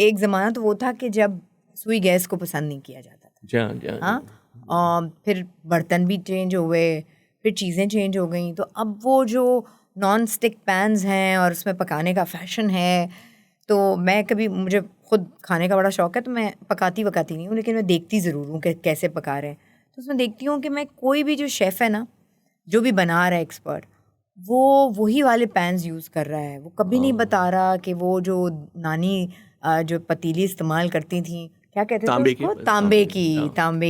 ایک زمانہ تو وہ تھا کہ جب سوئی گیس کو پسند نہیں کیا جاتا تھا. ہاں, پھر برتن بھی چینج ہوئے, پھر چیزیں چینج ہو گئیں. تو اب وہ جو نان اسٹک پینز ہیں اور اس میں پکانے کا فیشن ہے, تو میں کبھی, مجھے خود کھانے کا بڑا شوق ہے, تو میں پکاتی نہیں ہوں, لیکن میں دیکھتی ضرور ہوں کہ کیسے پکا رہے ہیں. تو اس میں دیکھتی ہوں کہ میں کوئی بھی جو شیف ہے نا, جو بھی بنا رہا ہے ایکسپرٹ, وہ وہی والے پینز یوز کر رہا ہے. وہ کبھی نہیں بتا رہا کہ وہ جو نانی جو پتیلی استعمال کرتی تھیں, کیا کہتے تھے اس کو, تانبے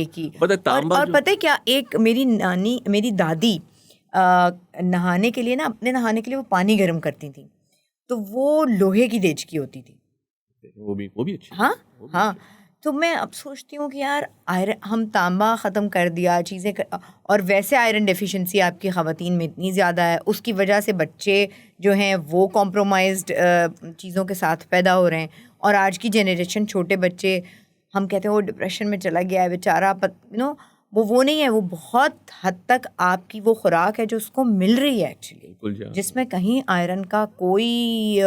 کی. اور پتہ ہے کیا, ایک میری دادی نہانے کے لیے نا, اپنے نہانے کے لیے وہ پانی گرم کرتی تھیں, تو وہ لوہے کی دیچکی ہوتی تھی. وہ بھی اچھی. ہاں. تو میں اب سوچتی ہوں کہ یار ہم تانبا ختم کر دیا چیزیں, اور ویسے آئرن ڈیفیشنسی آپ کی خواتین میں اتنی زیادہ ہے, اس کی وجہ سے بچے جو ہیں وہ کمپرومائزڈ چیزوں کے ساتھ پیدا ہو رہے ہیں. اور آج کی جنریشن, چھوٹے بچے, ہم کہتے ہیں وہ ڈپریشن میں چلا گیا ہے بیچارہ, وہ نہیں ہے. وہ بہت حد تک آپ کی وہ خوراک ہے جو اس کو مل رہی ہے ایکچولی, جس میں کہیں آئرن کا کوئی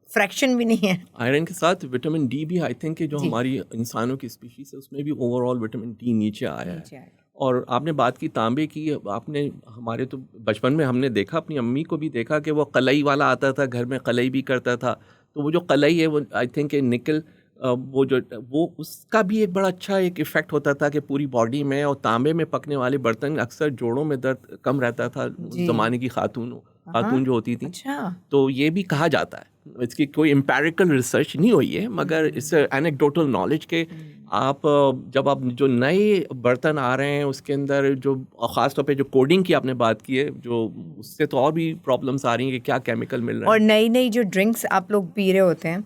فریکشن بھی نہیں ہے. آئرن کے ساتھ وٹامن ڈی بھی, آئی تھنک کہ جو ہماری انسانوں کی اسپیشیز ہے اس میں بھی اوور آل وٹامن ڈی نیچے آیا ہے. اور آپ نے بات کی تانبے کی, آپ نے, ہمارے تو بچپن میں ہم نے دیکھا, اپنی امی کو بھی دیکھا کہ وہ قلعی والا آتا تھا گھر میں, قلعی بھی کرتا تھا. تو وہ جو قلعی ہے وہ آئی تھنک کہ نکل, وہ اس کا بھی ایک بڑا اچھا ایک ایفیکٹ ہوتا تھا کہ پوری باڈی میں. اور تانبے میں پکنے والے برتن اکثر جوڑوں میں درد کم رہتا تھا اس زمانے کی خاتون جو ہوتی تھیں. تو یہ بھی کہا جاتا ہے, اس کی کوئی امپیریکل ریسرچ نہیں ہوئی ہے, مگر اس اینیکڈوٹل نالج کہ آپ جب آپ جو نئے برتن آ رہے ہیں اس کے اندر جو خاص طور پہ جو کوڈنگ کی آپ نے بات کی ہے, جو اس سے تو اور بھی پرابلمس آ رہی ہیں کہ کیا کیمیکل مل رہا ہے. اور نئی جو ڈرنکس آپ لوگ پی رہے ہوتے ہیں,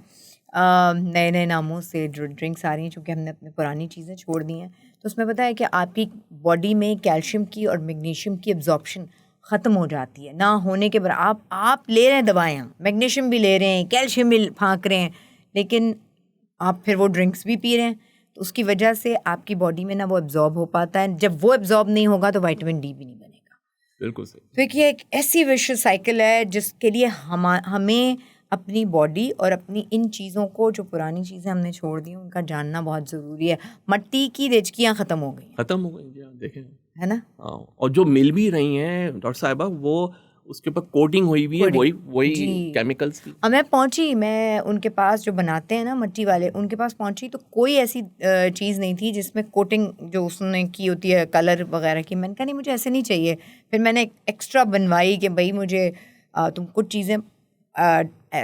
نئے ناموں سے جو ڈرنکس آ رہی ہیں, چونکہ ہم نے اپنی پرانی چیزیں چھوڑ دی ہیں, تو اس میں پتہ ہے کہ آپ کی باڈی میں کیلشیم کی اور میگنیشیم کی ابزارپشن ختم ہو جاتی ہے. نہ ہونے کے برابر آپ لے رہے ہیں دوائیاں, میگنیشیم بھی لے رہے ہیں, کیلشیم بھی پھانک رہے ہیں, لیکن آپ پھر وہ ڈرنکس بھی پی رہے ہیں. تو اس کی وجہ سے آپ کی باڈی میں نہ وہ ایبزارب ہو پاتا ہے. جب وہ ایبزارب نہیں ہوگا تو وائٹامن ڈی بھی نہیں بنے گا. بالکل صحیح. تو یہ ایک ایسی ویشیس سائیکل ہے جس کے لیے ہمیں اپنی باڈی اور اپنی ان چیزوں کو, جو پرانی چیزیں ہم نے چھوڑ دی ہیں, ان کا جاننا بہت ضروری ہے. مٹی کی دیچکیاں ختم ہو گئی جی, دیکھیں ہے نا. اور جو مل بھی رہی ہیں ڈاکٹر صاحبہ, وہ اس کے اوپر کوٹنگ ہوئی بھی ہے, وہی کیمیکلس کی. اور میں پہنچی, میں ان کے پاس جو بناتے ہیں نا مٹی والے, ان کے پاس پہنچی تو کوئی ایسی چیز نہیں تھی جس میں کوٹنگ جو اس نے کی ہوتی ہے کلر وغیرہ کی. میں نے کہا نہیں, مجھے ایسے نہیں چاہیے. پھر میں نے ایکسٹرا بنوائی کہ بھائی مجھے تم کچھ چیزیں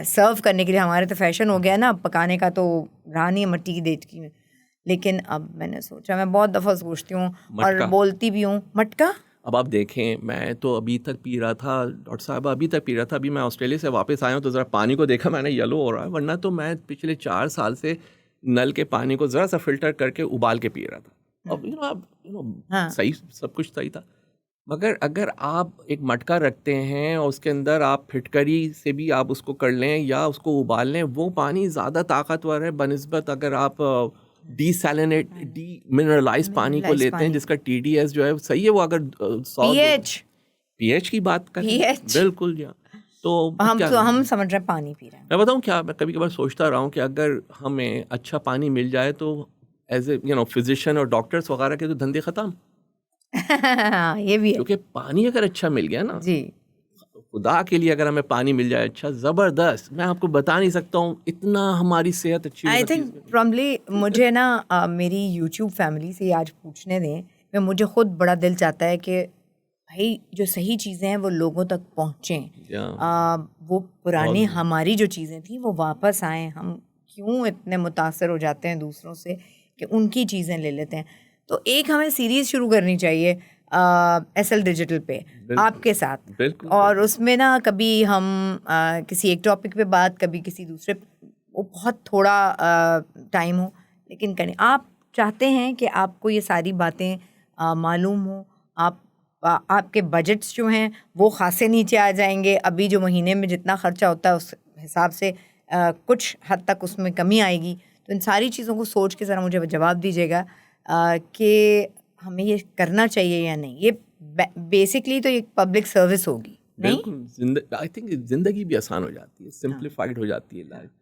سرو کرنے کے لیے, ہمارے تو فیشن ہو گیا نا پکانے کا, تو رہا نہیں ہے مٹی کی دیچکی میں. لیکن اب میں نے سوچا, میں بہت دفعہ سوچتی ہوں اور بولتی بھی ہوں, مٹکا. اب آپ دیکھیں, میں تو ابھی تک پی رہا تھا ڈاکٹر صاحب, ابھی تک پی رہا تھا. ابھی میں آسٹریلیا سے واپس آیا ہوں تو ذرا پانی کو دیکھا میں نے, یلو ہو رہا ہے. ورنہ تو میں پچھلے 4 سال سے نل کے پانی کو ذرا سا فلٹر کر کے ابال کے پی رہا تھا. اب صحیح, سب کچھ صحیح تھا. مگر اگر آپ ایک مٹکا رکھتے ہیں اور اس کے اندر آپ پھٹکری سے بھی آپ اس کو کر لیں یا اس کو ابال لیں, وہ پانی زیادہ طاقتور ہے بنسبت اگر آپ ڈی منرلائز پانی کو لیتے ہیں, جس کا ٹی ڈی ایس جو ہے صحیح ہے. وہ اگر پی ایچ کی بات کریں, بالکل جی. تو ہم سمجھ رہے ہیں پانی پی رہے ہیں. میں بتاؤں کیا, میں کبھی کبھار سوچتا رہا ہوں کہ اگر ہمیں اچھا پانی مل جائے تو ایز اے فزیشین اور ڈاکٹرس وغیرہ کے تو دھندے ختم. یہ بھی ہے, کیونکہ پانی اگر اچھا مل گیا نا, جی خدا کے لیے اگر ہمیں پانی مل جائے اچھا, زبردست. میں آپ کو بتا نہیں سکتا ہوں اتنا ہماری صحت اچھی آئی تھنک پرابلی. مجھے نا میری یوٹیوب فیملی سے آج پوچھنے دیں, میں مجھے خود بڑا دل چاہتا ہے کہ بھائی جو صحیح چیزیں ہیں وہ لوگوں تک پہنچیں, وہ پرانی ہماری جو چیزیں تھیں وہ واپس آئیں. ہم کیوں اتنے متاثر ہو جاتے ہیں دوسروں سے کہ ان کی چیزیں لے لیتے ہیں. تو ایک ہمیں سیریز شروع کرنی چاہیے ایس ایل ڈیجیٹل پہ آپ کے ساتھ, اور اس میں نا کبھی ہم کسی ایک ٹاپک پہ بات, کبھی کسی دوسرے, وہ بہت تھوڑا ٹائم ہو لیکن کریں. آپ چاہتے ہیں کہ آپ کو یہ ساری باتیں معلوم ہوں, آپ کے بجٹس جو ہیں وہ خاصے نیچے آ جائیں گے. ابھی جو مہینے میں جتنا خرچہ ہوتا ہے اس حساب سے کچھ حد تک اس میں کمی آئے گی. تو ان ساری چیزوں کو سوچ کے ذرا مجھے جواب دیجیے گا کہ ہمیں یہ کرنا چاہیے یا نہیں. یہ بیسکلی تو ایک پبلک سروس ہوگی. بالکل, آئی تھنک زندگی بھی آسان ہو جاتی ہے, سمپلیفائڈ ہو جاتی ہے لائف.